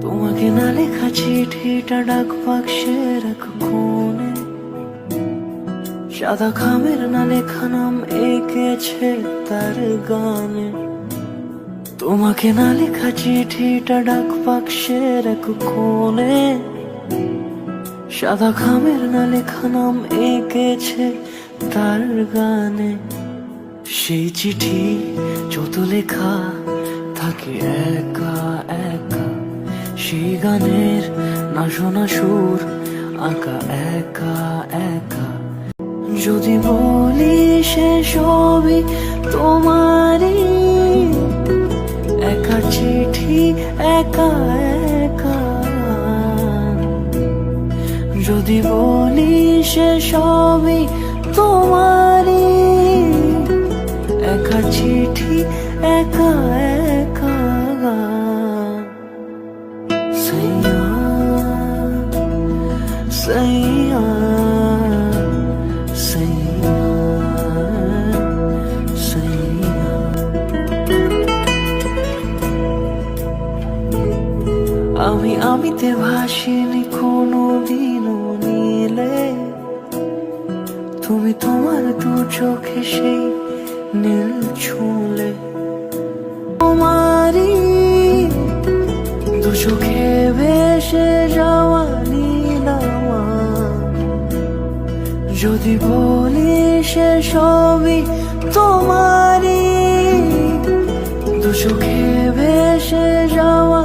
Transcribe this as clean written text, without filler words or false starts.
তোমাকে না লেখা চিঠিটা ডাক বাক্সের এক কোণে, সাদা খামের না লেখা নাম এঁকেছে তার গানে। তোমাকে না লেখা চিঠিটা ডাক বাক্সের এক কোণে, সাদা খামের না লেখা নাম এঁকেছে তার গানে। সেই চিঠি যত লেখা থাকে একা একা, সেই গানের না শোনা সুর আঁকা একা একা। যদি বলি সে সবই তোমারই, একা চিঠি একা একা। যদি বলি সে সবই তোমারই, একা চিঠি একা একা। সাইয়া সাইয়া সাইয়া সাইয়া। আমিতে ভাসিনি কোনো দিনও নীলে, তুমি তোমার দু চোখে সেই নীল ছুঁলে। তোমারই দু চোখে ভেসে যাওয়া নীল আমার। যদি বলি সে সবই তোমারই, দু চোখে ভেসে যাওয়া